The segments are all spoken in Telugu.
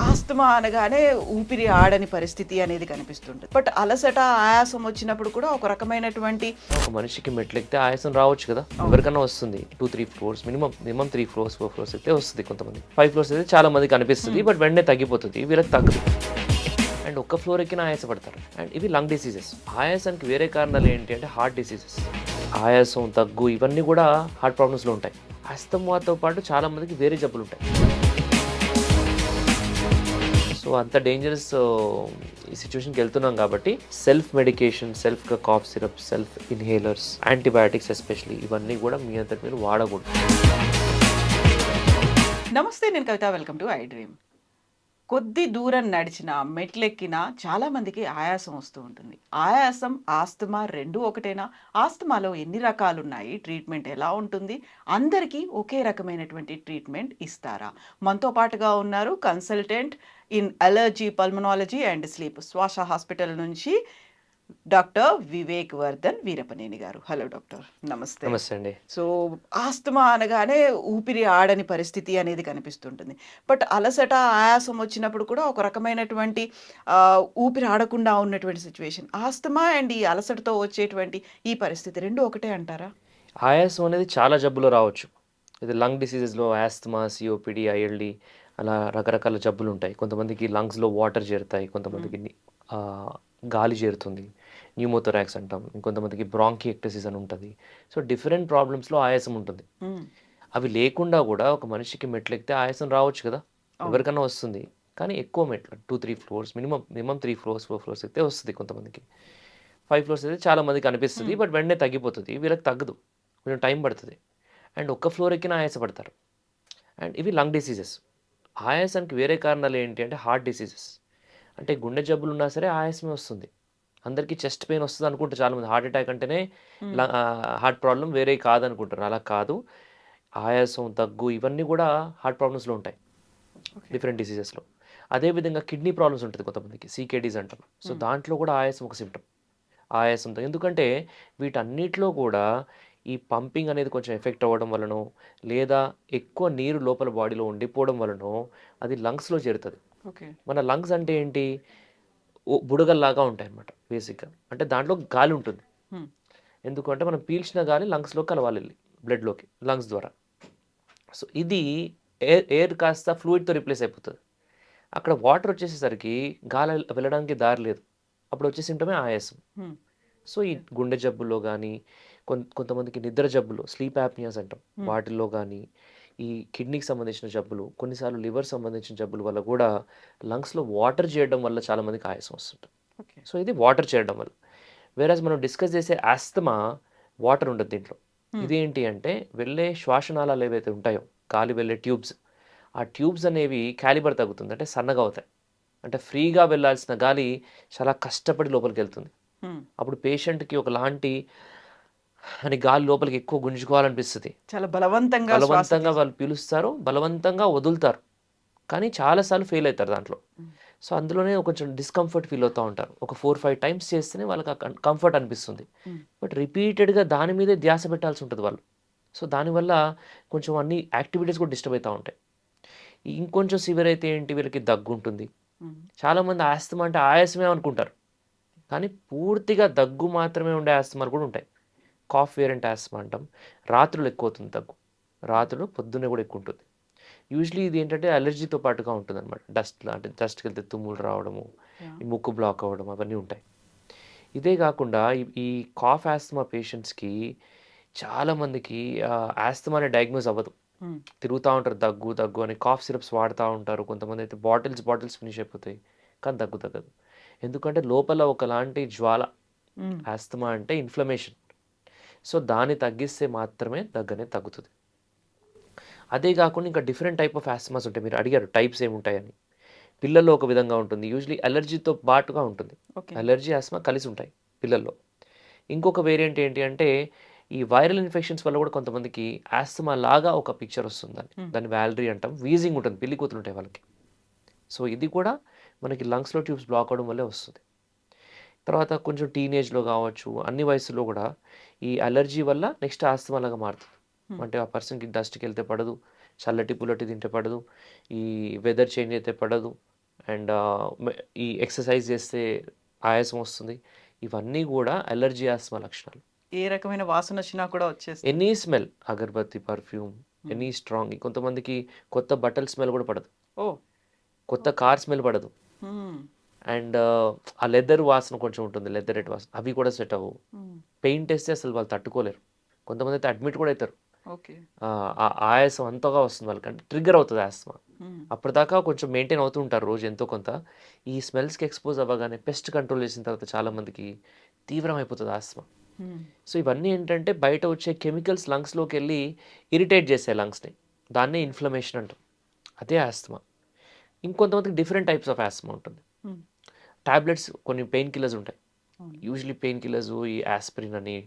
ఆస్తమా అనగానే ఊపిరి ఆడని పరిస్థితి అనేది కనిపిస్తుంటుంది. బట్ అలసట, ఆయాసం వచ్చినప్పుడు కూడా ఒక రకమైనటువంటి ఒక మనిషికి మెట్లెక్కితే ఆయాసం రావచ్చు కదా, ఎవరికైనా వస్తుంది. 2-3 ఫ్లోర్స్ మినిమం 3 ఫ్లోర్స్ 4 ఫ్లోర్స్ అయితే వస్తుంది. కొంతమంది 5 ఫ్లోర్స్ అయితే చాలా మందికి అనిపిస్తుంది, బట్ వెంటనే తగ్గిపోతుంది. వీళ్ళకి తగ్గదు. అండ్ ఒక్క ఫ్లోర్ ఎక్కిన ఆయాసపడతారు. అండ్ ఇవి లంగ్ డిసీజెస్. ఆయాసానికి వేరే కారణాలు ఏంటి అంటే హార్ట్ డిసీజెస్. ఆయాసం, దగ్గు ఇవన్నీ కూడా హార్ట్ ప్రాబ్లమ్స్లో ఉంటాయి. ఆస్తమాతో పాటు చాలా మందికి వేరే జబ్బులు ఉంటాయి. సో అంత డేంజరస్ ఈ సిచ్యువేషన్కి వెళ్తున్నాం కాబట్టి సెల్ఫ్ మెడికేషన్, సెల్ఫ్గా cough syrup, self inhalers, antibiotics especially ఇవన్నీ కూడా మీ అంతటి మీరు వాడకూడదు. నమస్తే, నేను Kavitha. Welcome to I dream. కొద్ది దూరం నడిచినా, మెట్లెక్కినా చాలా మందికి ఆయాసం వస్తూ ఉంటుంది. ఆయాసం, ఆస్తమా రెండు ఒకటేనా? ఆస్తమాలో ఎన్ని రకాలు ఉన్నాయి? ట్రీట్మెంట్ ఎలా ఉంటుంది? అందరికీ ఒకే రకమైనటువంటి ట్రీట్మెంట్ ఇస్తారా? మనతో పాటుగా ఉన్నారు consultant in allergy, pulmonology and sleep, శ్వాస హాస్పిటల్ నుంచి డాక్టర్ వివేక్ వర్ధన్ వీరపనేని గారు. హలో డాక్టర్, నమస్తే. నమస్తే అండి. సో ఆస్తమా అనగానే ఊపిరి ఆడని పరిస్థితి అనేది కనిపిస్తుంటుంది. బట్ అలసట, ఆయాసం వచ్చినప్పుడు కూడా ఒక రకమైనటువంటి ఊపిరి ఆడకుండా ఉన్నటువంటి సిచ్యువేషన్. ఆస్తమా అండ్ ఈ అలసటతో వచ్చేటువంటి ఈ పరిస్థితి రెండు ఒకటే అంటారా? ఆయాసం అనేది చాలా జబ్బులు రావచ్చు. ఇది లంగ్ డిసీజెస్లో ఆస్తమా, సిఓపిడి, ఐఎల్డి అలా రకరకాల జబ్బులు ఉంటాయి. కొంతమందికి లంగ్స్లో వాటర్ చేరుతాయి, కొంతమందికి గాలి చేరుతుంది, న్యూమోథొరాక్స్ అంటాం. ఇంకొంతమందికి బ్రాంకిఎక్టసిస్ అని ఉంటుంది. సో డిఫరెంట్ ప్రాబ్లమ్స్లో ఆయాసం ఉంటుంది. అవి లేకుండా కూడా ఒక మనిషికి మెట్లెక్కితే ఆయాసం రావచ్చు కదా, ఎవరికైనా వస్తుంది. కానీ ఎక్కువ మెట్లు 2-3 ఫ్లోర్స్ మినిమం 3 ఫ్లోర్స్ 4 ఫ్లోర్స్ అయితే వస్తుంది. కొంతమందికి 5 ఫ్లోర్స్ అయితే చాలా మందికి అనిపిస్తుంది, బట్ వెంటనే తగ్గిపోతుంది. వీళ్ళకి తగ్గదు, కొంచెం టైం పడుతుంది. అండ్ ఒక్క ఫ్లోర్ ఎక్కిన ఆయాసపడతారు. అండ్ ఇవి లంగ్ డిసీజెస్. ఆయాసానికి వేరే కారణాలు ఏంటి అంటే హార్ట్ డిసీజెస్. అంటే గుండె జబ్బులు ఉన్నా సరే ఆయాసమే వస్తుంది. అందరికీ చెస్ట్ పెయిన్ వస్తుంది అనుకుంటారు చాలామంది. హార్ట్ అటాక్ అంటేనే హార్ట్ ప్రాబ్లం, వేరే కాదనుకుంటారు. అలా కాదు. ఆయాసం, దగ్గు ఇవన్నీ కూడా హార్ట్ ప్రాబ్లమ్స్లో ఉంటాయి, డిఫరెంట్ డిసీజెస్లో. అదేవిధంగా కిడ్నీ ప్రాబ్లమ్స్ ఉంటుంది కొంతమందికి, సీకేడీస్ అంటాం. సో దాంట్లో కూడా ఆయాసం ఒక సిమ్టమ్. ఆయాసంతో, ఎందుకంటే వీటన్నిటిలో కూడా ఈ పంపింగ్ అనేది కొంచెం ఎఫెక్ట్ అవ్వడం వలనో, లేదా ఎక్కువ నీరు లోపల బాడీలో ఉండిపోవడం వలనో అది లంగ్స్లో చేరుతుంది. మన లంగ్స్ అంటే ఏంటి? బుడగల్లాగా ఉంటాయి అన్నమాట బేసిక్గా. అంటే దాంట్లో గాలి ఉంటుంది. ఎందుకంటే మనం పీల్చిన గాలి లంగ్స్లో కలవాలి, బ్లడ్లోకి, లంగ్స్ ద్వారా. సో ఇది ఎయిర్ కాస్త ఫ్లూయిడ్తో రిప్లేస్ అయిపోతుంది. అక్కడ వాటర్ వచ్చేసేసరికి గాలి వెళ్ళడానికి దారి లేదు. అప్పుడు వచ్చే సింటమే ఆయాసం. సో ఈ గుండె జబ్బుల్లో కానీ, కొంతమందికి నిద్ర జబ్బులు, స్లీప్ యాప్నియాస్ అంటాం, వాటిల్లో కానీ, ఈ కిడ్నీకి సంబంధించిన జబ్బులు, కొన్నిసార్లు లివర్ సంబంధించిన జబ్బుల వల్ల కూడా లంగ్స్లో వాటర్ చేయడం వల్ల చాలామందికి ఆయాసం వస్తుంటుంది. సో ఇది వాటర్ చేయడం వల్ల. వేరేజ్ మనం డిస్కస్ చేసే ఆస్తమా వాటర్ ఉండదు దీంట్లో. ఇదేంటి అంటే వెళ్ళే శ్వాసనాళాలు ఏవైతే ఉంటాయో, గాలి వెళ్ళే ట్యూబ్స్, ఆ ట్యూబ్స్ అనేవి క్యాలిబర్ తగ్గుతుంది, అంటే సన్నగా అవుతాయి. అంటే ఫ్రీగా వెళ్ళాల్సిన గాలి చాలా కష్టపడి లోపలికి వెళ్తుంది. అప్పుడు పేషెంట్కి ఒకలాంటి అని గాలి లోపలికి ఎక్కువ గుంజుకోవాలనిపిస్తుంది. చాలా బలవంతంగా వాళ్ళు పీలుస్తారు, బలవంతంగా వదులుతారు, కానీ చాలాసార్లు ఫెయిల్ అవుతారు దాంట్లో. సో అందులోనే కొంచెం డిస్కంఫర్ట్ ఫీల్ అవుతూ ఉంటారు. ఒక 4-5 టైమ్స్ చేస్తేనే వాళ్ళకి కంఫర్ట్ అనిపిస్తుంది. బట్ రిపీటెడ్గా దాని మీదే ధ్యాస పెట్టాల్సి ఉంటుంది వాళ్ళు. సో దానివల్ల కొంచెం అన్ని యాక్టివిటీస్ కూడా డిస్టర్బ్ అవుతూ ఉంటాయి. ఇంకొంచెం సివియర్ అయితే ఏంటి, వీళ్ళకి దగ్గు ఉంటుంది. చాలామంది ఆస్తమా అంటే ఆయాసమే అనుకుంటారు, కానీ పూర్తిగా దగ్గు మాత్రమే ఉండే ఆస్తమాలు కూడా ఉంటాయి. కాఫ్ వేరియంట్ ఆస్తమా అంటాం. రాత్రులు ఎక్కువ అవుతుంది దగ్గు, రాత్రులు పొద్దున్నే కూడా ఎక్కువ ఉంటుంది. యూజువలీ ఇది ఏంటంటే అలర్జీతో పాటుగా ఉంటుంది అనమాట. అంటే డస్ట్కి వెళ్తే తుమ్ములు రావడము, ఈ ముక్కు బ్లాక్ అవ్వడం అవన్నీ ఉంటాయి. ఇదే కాకుండా ఈ కాఫ్ ఆస్తమా పేషెంట్స్కి చాలామందికి ఆస్తమా అనే డయాగ్నోస్ అవ్వదు. తిరుగుతూ ఉంటారు దగ్గు అని, కాఫ్ సిరప్స్ వాడుతూ ఉంటారు. కొంతమంది అయితే బాటిల్స్ ఫినిష్ అయిపోతాయి, కానీ దగ్గు తగ్గదు. ఎందుకంటే లోపల ఒకలాంటి జ్వాల. ఆస్తమా అంటే ఇన్ఫ్లమేషన్. సో దాన్ని తగ్గిస్తే మాత్రమే దగ్గనే తగ్గుతుంది. అదే కాకుండా ఇంకా డిఫరెంట్ టైప్ ఆఫ్ ఆస్తమాస్ ఉంటాయి. మీరు అడిగారు టైప్స్ ఏముంటాయని. పిల్లల్లో ఒక విధంగా ఉంటుంది, యూజువలీ అలర్జీతో పాటుగా ఉంటుంది. అలర్జీ, ఆస్తమా కలిసి ఉంటాయి పిల్లల్లో. ఇంకొక వేరియంట్ ఏంటి అంటే ఈ వైరల్ ఇన్ఫెక్షన్స్ వల్ల కూడా కొంతమందికి ఆస్తమా లాగా ఒక పిక్చర్ వస్తుంది. దాన్ని వ్యాలరీ అంటాం. వీజింగ్ ఉంటుంది, పిల్లి కూతురు ఉంటాయి వాళ్ళకి. సో ఇది కూడా మనకి లంగ్స్లో ట్యూబ్స్ బ్లాక్ అవడం వల్లే వస్తుంది. తర్వాత కొంచెం టీనేజ్లో కావచ్చు, అన్ని వయసులో కూడా ఈ అలర్జీ వల్ల నెక్స్ట్ ఆస్తమా లాగా మారుతుంది. హ్మ్. అంటే ఆ పర్సన్‌కి డస్ట్‌కి వెళ్తే పడదు, చల్లటి పుల్లటి తింటే పడదు, ఈ వెదర్ చేంజ్ అయితే పడదు, అండ్ ఈ ఎక్సర్సైజ్ చేస్తే ఆయాసం వస్తుంది. ఇవన్నీ కూడా అలర్జీ ఆస్మా లక్షణాలు. ఏ రకమైన వాసనొచ్చినా కూడా వచ్చేస్తుంది. ఎనీ స్మెల్, అగరబత్తి, పర్ఫ్యూమ్, హ్మ్. ఎనీ స్ట్రాంగ్, కొంతమందికి కొత్త బట్టల స్మెల్ కూడా పడదు, ఓహ్! కొత్త ఓకే. కార్ స్మెల్ పడదు, హ్మ్. అండ్ ఆ లెదర్ వాసన కొంచెం ఉంటుంది, లెదరెట్ వాసన, అవి కూడా సెట్ అవ్వవు. హ్మ్. పెయింట్ వేస్తే అసలు వాళ్ళు తట్టుకోలేరు. కొంతమంది అయితే అడ్మిట్ కూడా అవుతారు. ఓకే. ఆ ఆయాసం అంతగా వస్తుంది వాళ్ళకి, అంటే ట్రిగ్గర్ అవుతుంది ఆస్మా. హ్మ్. అప్పటిదాకా కొంచెం మెయింటైన్ అవుతూ ఉంటారు రోజు ఎంతో కొంత. ఈ స్మెల్స్కి ఎక్స్పోజ్ అవ్వగానే పెస్ట్ కంట్రోల్ చేసిన తర్వాత చాలామందికి తీవ్రమైపోతుంది ఆస్మా. హ్మ్. సో ఇవన్నీ ఏంటంటే బయట వచ్చే కెమికల్స్ లంగ్స్లోకి వెళ్ళి ఇరిటేట్ చేస్తాయి లంగ్స్ని. దాన్నే ఇన్ఫ్లమేషన్ అంటాం. అదే ఆస్తమా. ఇంకొంతమందికి డిఫరెంట్ టైప్స్ ఆఫ్ ఆస్తమా ఉంటుంది. హ్మ్. టాబ్లెట్స్ కొన్ని పెయిన్ కిల్లర్స్ ఉంటాయి. అవును. యూజువల్లీ పెయిన్ కిల్లర్స్ ఈ ఆస్పిరిన్ అని,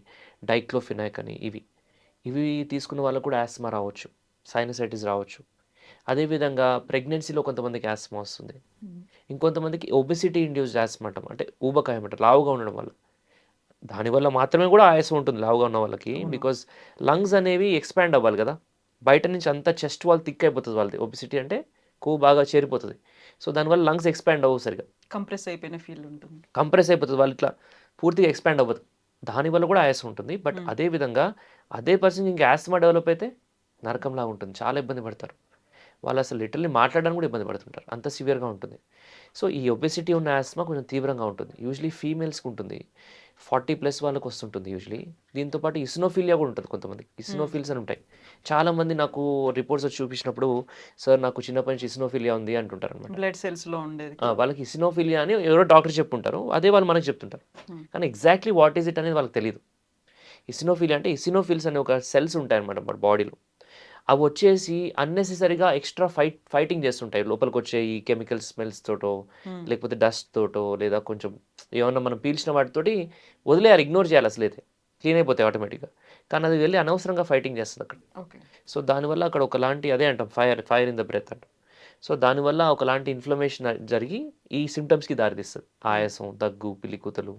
డైక్లోఫినాక్ అని, ఇవి తీసుకున్న వాళ్ళకు కూడా ఆస్తమా రావచ్చు, సైనసైటిస్ రావచ్చు. అదేవిధంగా ప్రెగ్నెన్సీలో కొంతమందికి ఆస్తమా వస్తుంది. హ్మ్. ఇంకొంతమందికి ఒబెసిటీ ఇండ్యూస్డ్ ఆస్తమా అంటాం, అంటే ఊబకాయం అంటారు, లావుగా ఉండడం వల్ల. దానివల్ల మాత్రమే కూడా ఆయాసం ఉంటుంది లావుగా ఉన్న వాళ్ళకి. అవును. బికాజ్ లంగ్స్ అనేవి ఎక్స్పాండ్ అవ్వాలి కదా. బయట నుంచి అంతా చెస్ట్ వాల్ థిక్ అయిపోతుంది వాళ్ళది. ఒబిసిటీ అంటే కొవ్వు బాగా చేరిపోతుంది. సో దానివల్ల లంగ్స్ ఎక్స్పాండ్ అవ్వవు సరిగా, కంప్రెస్ అయిపోయిన ఫీల్ ఉంటుంది. కంప్రెస్ అయిపోతుంది. వాళ్ళు ఇట్లా పూర్తిగా ఎక్స్పాండ్ అవ్వదు. దానివల్ల కూడా ఆయాసం ఉంటుంది. బట్ హ్మ్. అదే విధంగా అదే పర్సన్ ఇంకా ఆస్తమా డెవలప్ అయితే నరకంలా ఉంటుంది. చాలా ఇబ్బంది పడతారు. వాళ్ళు అసలు లిటరల్లీ మాట్లాడడానికి కూడా ఇబ్బంది పడుతుంటారు, అంత సివియర్గా ఉంటుంది. సో ఈ ఒబెసిటీ ఉన్న ఆస్మా కొంచెం తీవ్రంగా ఉంటుంది. యూజువలీ ఫీమేల్స్కి ఉంటుంది, 40+ వాళ్ళకి వస్తుంటుంది యూజువలీ. దీంతో పాటు ఇసినోఫిలియా కూడా ఉంటుంది కొంతమందికి. హ్మ్. ఇసినోఫిల్స్ అని ఉంటాయి. చాలామంది నాకు రిపోర్ట్స్ వచ్చి చూపించినప్పుడు, సార్ నాకు చిన్నప్పటి నుంచి ఇసినోఫిలియా ఉంది అంటుంటారనమాట. బ్లడ్ సెల్స్‌లో ఉండేది కదా! వాళ్ళకి ఇసినోఫిలియా అని ఎవరో డాక్టర్ చెప్పుంటారు, అదే వాళ్ళు మనకు చెప్తుంటారు. హ్మ్. కానీ ఎగ్జాక్ట్లీ వాట్ ఈస్ ఇట్ అనేది వాళ్ళకి తెలియదు. ఇసినోఫిలియా అంటే ఇసినోఫిల్స్ అనే ఒక సెల్స్ ఉంటాయన్నమాట మన బాడీలో. అవొచ్చేసి అన్నెసెసరీగా ఎక్స్‌ట్రా ఫైటింగ్ చేస్తుంటాయి. లోపలికొచ్చే ఈ కెమికల్ స్మెల్స్ తోటో, హ్మ్. లేకపోతే డస్ట్ తోటో, లేదా కొంచెం ఏమన్నా మనం పీల్చిన వాటితోటి వదిలేయాలి, ఇగ్నోర్ చేయాలి అసలైతే. క్లీన్ అయిపోతాయి ఆటోమేటిక్‌గా. కానీ అది వెళ్లి అనవసరంగా ఫైటింగ్ చేస్తదక్కడ. ఓకే. సో దానివల్ల అక్కడ ఒకలాంటి అదే అంటాం, ఫైర్ ఇన్ ద బ్రెత్ అంటాం. సో దానివల్ల ఒకలాంటి ఇన్‌ఫ్లమేషన్ జరిగి ఈ సింప్టమ్స్‌కి దారితీస్తది. హ్మ్. ఆయాసం, దగ్గు, పిలికూతలు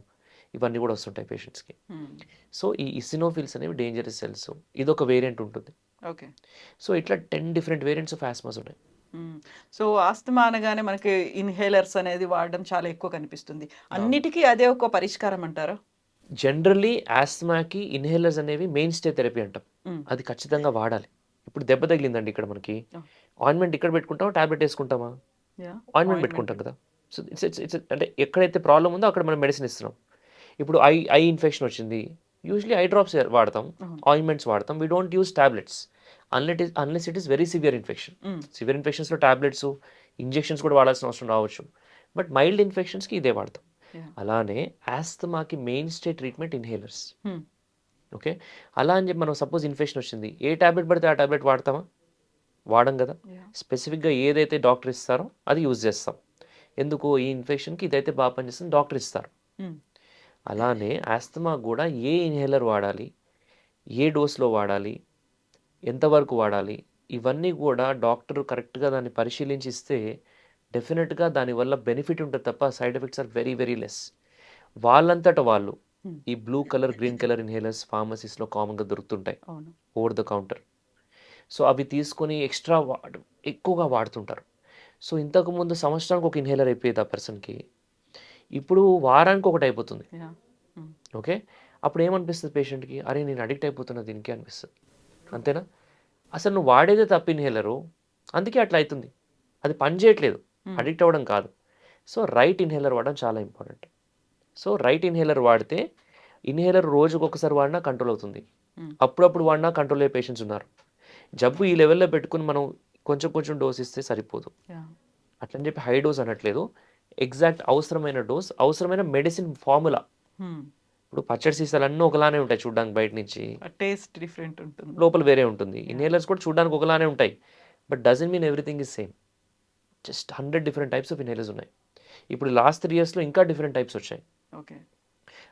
ఇవన్నీ కూడా వస్తుంటాయి పేషెంట్స్‌కి. హ్మ్. సో ఈ ఇసినోఫిల్స్ అనేవి డేంజరస్ సెల్స్. ఇదొక వేరియంట్ ఉంటుంది. ఓకే. సో ఇట్లా 10 డిఫరెంట్ వేరియంట్స్ ఆఫ్ ఆస్మాస్ ఉన్నాయి. హ్మ్. సో, ఆస్తమా అనగానే మనకి ఇన్‌హేలర్స్ అనేది వాడడం చాలా ఎక్కువ కనిపిస్తుంది. అవును. అన్నిటికి అదే ఒక పరిష్కారం అంటారా? జనరల్లీ ఆస్మాకి ఇన్హేలర్స్ అనేవి మెయిన్ స్టే థెరపీ అంటాం. హ్మ్. అది ఖచ్చితంగా వాడాలి. ఇప్పుడు దెబ్బ తగిలిందండి ఇక్కడ మనకి. ఆ! ఆయింట్‌మెంట్ ఇక్కడ పెట్టుకుంటామా? టాబ్లెట్ ఏసుకుంటామా? యాహ్! Ointment ointment. పెట్టుకుంటాం కదా! సో, ఇట్స్ అంటే ఎక్కడైతే ప్రాబ్లమ్ ఉందో అక్కడ మనం మెడిసిన్ ఇస్తున్నాం. ఇప్పుడు ఐ ఇన్ఫెక్షన్ వచ్చింది. యూజువల్లీ ఐ డ్రాప్స్ వాడతాం. అవును. ఆయింట్‌మెంట్స్ వాడతాం. We don't use tablets unless it is very severe infection. Hmm. Severe ఇన్ఫెక్షన్స్‌లో టాబ్లెట్స్, ఇంజెక్షన్స్ కూడా వాడాల్సిన అవసరం రావచ్చు. బట్ మైల్డ్ ఇన్ఫెక్షన్స్‌కి ఇదే వాడతాం. యాహ్! అలానే ఆస్తమాకి మెయిన్ స్టే ట్రీట్మెంట్ ఇన్హేలర్స్. హ్మ్. ఓకే. అలా అని చెప్పి మనం సపోజ్ ఇన్ఫెక్షన్ వచ్చింది, ఏ టాబ్లెట్ పడితే ఆ టాబ్లెట్ వాడతామా? వాడం కదా! యాహ్! స్పెసిఫిక్‌గా ఏదైతే డాక్టర్ ఇస్తారో అది యూజ్ చేస్తాం. ఎందుకు ఈ ఇన్ఫెక్షన్‌కి ఇదైతే బాగా పనిచేస్తుంది డాక్టర్ ఇస్తారు. హ్మ్. అలానే ఆస్తమా కూడా ఏ ఇన్హేలర్ వాడాలి, ఏ డోస్‌లో వాడాలి, ఎంతవరకు వాడాలి, ఇవన్నీ కూడా డాక్టర్ కరెక్ట్‌గా దాన్ని పరిశీలించి ఇస్తే డెఫినిట్‌గా దానివల్ల బెనిఫిట్ ఉంటది తప్ప side effects are very very less. వాళ్ళంతట వాళ్ళు హ్మ్. ఈ blue colour, green colour inhalers ఫార్మసీస్‌లో కామన్‌గా దొరుకుతుంటాయి అవును. Over the counter. సో, అవి తీసుకొని ఎక్స్‌ట్రా ఎక్కువగా వాడుతుంటారు. సో, ఇంతకుముందు సంవత్సరానికి ఒక ఇన్హేలర్ అయిపోయేది ఆ పర్సన్‌కి. ఇప్పుడు వారానికి ఒకటయిపోతుంది. యాహ్! హ్మ్. ఓకే. అప్పుడేమనిపిస్తది పేషెంట్‌కి? అరే! నేను అడిక్ట్ అయిపోతున్నా దీనికి అనిపిస్తది. ట్రూ. అంతేనా? అసలు నువ్వు వాడేదే తప్పు ఇన్హేలరు. అందుకే అట్లా అయితుంది. అది పని చేయట్లేదు. హ్మ్. అడిక్ట్ అవ్వడం కాదు. సో, రైట్ ఇన్హేలర్ వాడడం చాలా ఇంపార్టెంట్. సో, రైట్ ఇన్హేలర్ వాడితే ఇన్హేలర్ రోజుకొకసారి వాడినా కంట్రోల్ అవుతుంది. హ్మ్. అప్పుడప్పుడు వాడినా కంట్రోల్ అయ్యే పేషెంట్స్ ఉన్నారు. జబ్బు ఈ లెవెల్‌లో పెట్టుకొని మనం కొంచెం కొంచెం డోస్ ఇస్తే సరిపోదు. యాహ్! అట్లని చెప్పి హై డోస్ అనట్లేదు. ఎగ్జాక్ట్ అవసరమైన డోస్, అవసరమైన మెడిసిన్ ఫార్ములా. హ్మ్. ఇప్పుడు పచ్చడి సీసాలన్నీ ఒకలానే ఉంటాయి చూడ్డానికి బయట నుంచి. ఆ టేస్ట్ డిఫరెంట్ ఉంటుంది. లోపల వేరే ఉంటుంది. యాహ్! ఇన్హేలర్స్ కూడా చూడ్డానికి ఒకలానే ఉంటాయి. But doesn't mean everything is same. Just 100 different types of inhalers ఉన్నాయి. ఇప్పుడు లాస్ట్ 3 ఇయర్స్‌లో ఇంకా డిఫరెంట్ టైప్స్ వచ్చాయి. ఓకే.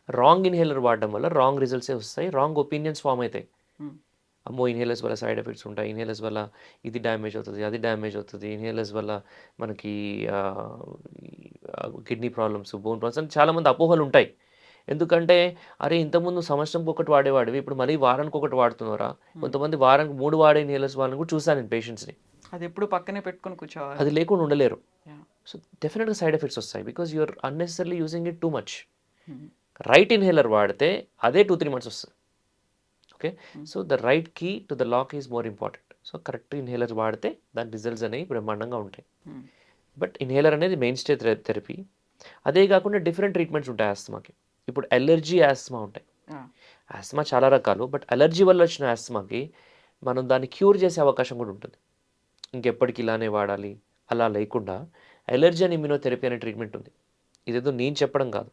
రాంగ్ ఇన్హేలర్ వాడడం వల్ల రాంగ్ రిజల్ట్సే వస్తాయి. రాంగ్ ఒపీనియన్స్ ఫార్మ్ అయితాయి. హ్మ్. అమ్మో! ఇన్హేలర్స్ వల్ల సైడ్ ఎఫెక్ట్స్ ఉంటాయి. ఇన్హేలర్స్ వల్ల ఇది డ్యామేజ్ అవుతది, అది డ్యామేజ్ అవుతది. ఇన్హేలర్స్ వల్ల మనకి కిడ్నీ ప్రాబ్లమ్స్, బోన్ ప్రాబ్లమ్స్ అని చాలామంది అపోహలుంటాయి. ఎందుకంటే అరే ఇంతకుముందు సంవత్సరంకి ఒకటి వాడేవాడివి ఇప్పుడు మళ్ళీ వారానికి ఒకటి వాడుతున్నారా? కొంతమంది వారానికి 3 వాడే ఇన్హేలర్స్ వాళ్ళని కూడా చూసాను నేను పేషెంట్స్‌ని. అది ఎప్పుడు పక్కనే పెట్టుకొని కూర్చోవాలి. అది లేకుండా ఉండలేరు. Yeah. సో డెఫినెట్‌గా సైడ్ ఎఫెక్ట్స్ వస్తాయి. Because you are unnecessarily using it too much. Hmm. Right inhaler వాడితే అదే 2-3 మంత్స్ వస్తుంది. Okay. So the right key to the lock is more important. So correct inhaler వాడితే దాని రిజల్ట్స్ అనేవి బ్రహ్మాండంగా ఉంటాయి. Hmm. బట్ ఇన్హేలర్ అనేది మెయిన్ స్టే థెరపీ. అదే కాకుండా డిఫరెంట్ ట్రీట్మెంట్స్ ఉంటాయి ఆస్తమాకి. ఇప్పుడు ఎలర్జీ ఆస్తమా ఉంటాయి. Yeah. ఆస్తమా చాలా రకాలు. బట్ అలర్జీ వల్ల వచ్చిన ఆస్తమాకి మనం దాన్ని క్యూర్ చేసే అవకాశం కూడా ఉంటుంది. ఇంకెప్పటికి ఇలానే వాడాలి అలా లేకుండా ఎలర్జీ అండ్ ఇమ్యూనోథెరపీ అనే ట్రీట్మెంట్ ఉంది. ఇదేదో నేను చెప్పడం కాదు.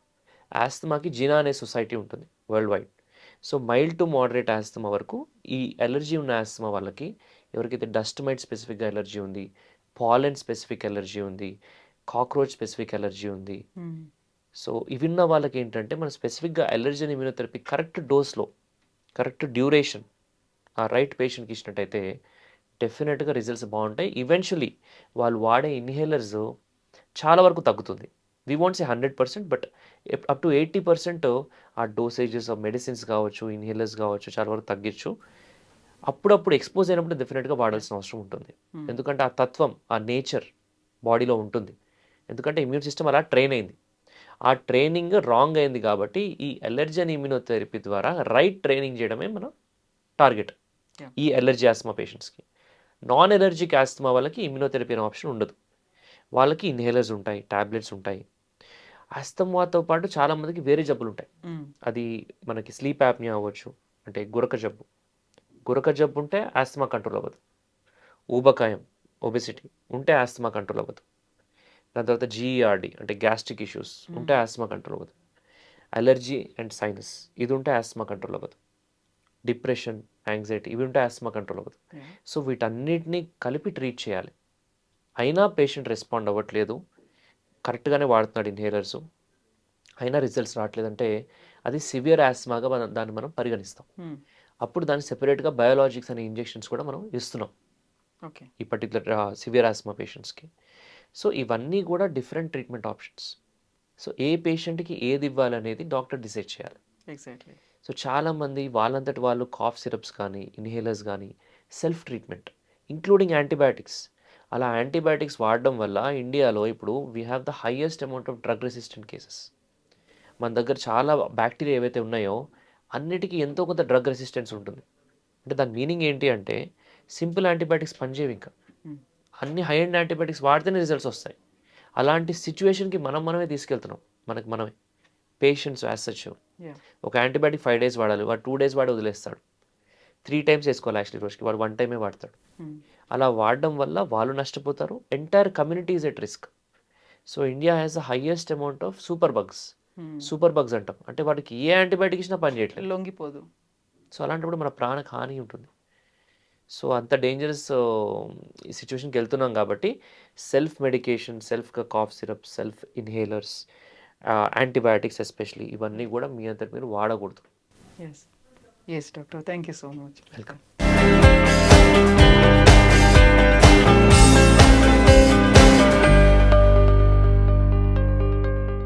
ఆస్తమాకి జీనా అనే సొసైటీ ఉంటుంది worldwide. So mild to moderate asthma వరకు ఈ ఎలర్జీ ఉన్న ఆస్తమా వాళ్ళకి, ఎవరికైతే డస్ట్ మైట్ స్పెసిఫిక్గా ఎలర్జీ ఉంది, పాలెన్ స్పెసిఫిక్ ఎలర్జీ ఉంది, కాక్రోచ్ స్పెసిఫిక్ ఎలర్జీ ఉంది. Hmm. సో ఇవిన్న వాళ్ళకి ఏంటంటే మనం స్పెసిఫిక్గా ఎలర్జీ అండ్ ఇమ్యూనోథెరపీ కరెక్ట్ డోస్లో కరెక్ట్ డ్యూరేషన్ ఆ రైట్ పేషెంట్కి ఇచ్చినట్టయితే డెఫినెట్గా రిజల్ట్స్ బాగుంటాయి. ఈవెన్చువలీ వాళ్ళు వాడే ఇన్హేలర్స్ చాలా వరకు తగ్గుతుంది. We want say 100%, but up to 80% ఆ డోసేజెస్ ఆఫ్ మెడిసిన్స్ కావచ్చు, ఇన్హేలర్స్ కావచ్చు చాలా వరకు తగ్గించు. అప్పుడప్పుడు ఎక్స్పోజ్ అయినప్పుడు డెఫినెట్గా వాడాల్సిన అవసరం ఉంటుంది. ఎందుకంటే ఆ తత్వం, ఆ నేచర్ బాడీలో ఉంటుంది. ఎందుకంటే ఇమ్యూన్ సిస్టమ్ అలా ట్రైన్ అయింది. ఆ ట్రైనింగ్ రాంగ్ అయింది కాబట్టి ఈ ఎలర్జీ అండ్ ఇమ్యూనోథెరపీ ద్వారా రైట్ ట్రైనింగ్ చేయడమే మన టార్గెట్ Yeah. ఈ ఎలర్జీ ఆస్తమా పేషెంట్స్కి. నాన్ ఎలర్జిక్ ఆస్తమా వాళ్ళకి ఇమ్యూనోథెరపీ అనే ఆప్షన్ ఉండదు. వాళ్ళకి ఇన్హేలర్స్ ఉంటాయి, టాబ్లెట్స్ ఉంటాయి. ఆస్తమాతో పాటు చాలామందికి వేరే జబ్బులు ఉంటాయి. Hmm. అది మనకి స్లీప్ యాప్నియా అవ్వచ్చు, అంటే గురక జబ్బు. గురక జబ్బు ఉంటే ఆస్తమా కంట్రోల్ అవ్వదు. ఊబకాయం, ఒబెసిటీ ఉంటే ఆస్తమా కంట్రోల్ అవ్వదు. దాని తర్వాత జీఈఆర్డి అంటే గ్యాస్ట్రిక్ ఇష్యూస్ ఉంటే ఆస్తమా కంట్రోల్ అవ్వదు. అలర్జీ అండ్ సైనస్ ఇది ఉంటే ఆస్తమా కంట్రోల్ అవ్వదు. డిప్రెషన్, యాంగ్జైటీ ఇవి ఉంటే ఆస్తమా కంట్రోల్ అవ్వదు. Yeah. సో వీటన్నిటిని కలిపి ట్రీట్ చేయాలి. అయినా పేషెంట్ రెస్పాండ్ అవ్వట్లేదు, కరెక్ట్గానే వాడుతున్నాడు ఇన్హేలర్స్, అయినా రిజల్ట్స్ రావట్లేదంటే అది సివియర్ ఆస్తమాగా దాన్ని మనం పరిగణిస్తాం. Hmm. అప్పుడు దాన్ని సెపరేట్గా బయోలాజిక్స్ అనే ఇంజెక్షన్స్ కూడా మనం ఇస్తున్నాం Okay. ఈ పర్టికులర్ సివియర్ ఆస్తమా పేషెంట్స్కి. సో ఇవన్నీ కూడా డిఫరెంట్ ట్రీట్మెంట్ ఆప్షన్స్. సో ఏ పేషెంట్కి ఏది ఇవ్వాలనేది డాక్టర్ డిసైడ్ చేయాలి. Exactly. సో చాలామంది వాళ్ళంతటి వాళ్ళు కాఫ్ సిరప్స్ కానీ ఇన్హేలర్స్ కానీ సెల్ఫ్ ట్రీట్మెంట్ ఇంక్లూడింగ్ యాంటీబయాటిక్స్. అలా యాంటీబయాటిక్స్ వాడడం వల్ల ఇండియాలో ఇప్పుడు we have the highest amount of drug resistant cases. మన దగ్గర చాలా బ్యాక్టీరియా ఏవైతే ఉన్నాయో అన్నిటికీ ఎంతో కొంత డ్రగ్ రెసిస్టెన్స్ ఉంటుంది. అంటే దాని మీనింగ్ ఏంటి అంటే సింపుల్ యాంటీబయాటిక్స్ పనిచేయవు. ఇంకా Hmm. అన్ని హై ఎండ్ యాంటీబయాటిక్స్ వాడితేనే రిజల్ట్స్ వస్తాయి. అలాంటి సిచ్యువేషన్కి మనమే తీసుకెళ్తున్నాం మనమే పేషెంట్స్ యాజ్ సచ్. Yeah. ఒక యాంటీబయాటిక్ 5 days వాడాలి, వాడు 2 days వాడి వదిలేస్తాడు. 3 times వేసుకోవాలి యాక్చువల్లీ రోజుకి, వాడు 1 time వాడతాడు. Hmm. అలా వాడడం వల్ల వాళ్ళు నష్టపోతారు, entire community is at risk. So India has the highest amount of super bugs. Hmm. Super bugs అంటాం అంటే వాటికి ఏ యాంటీబయాటిక్ ఇచ్చినా పని చేయట్లేదు. లొంగిపోదు. సో అలాంటప్పుడు మన ప్రాణకు హాని ఉంటుంది. సో అంత డేంజరస్ ఈ సిచ్యువేషన్కి వెళ్తున్నాం కాబట్టి సెల్ఫ్ మెడికేషన్, సెల్ఫ్గా cough syrup, self inhalers, antibiotics especially ఇవన్నీ కూడా మీ అంతటి మీరు వాడకూడదు. Yes. Yes, doctor. Thank you so much. Welcome.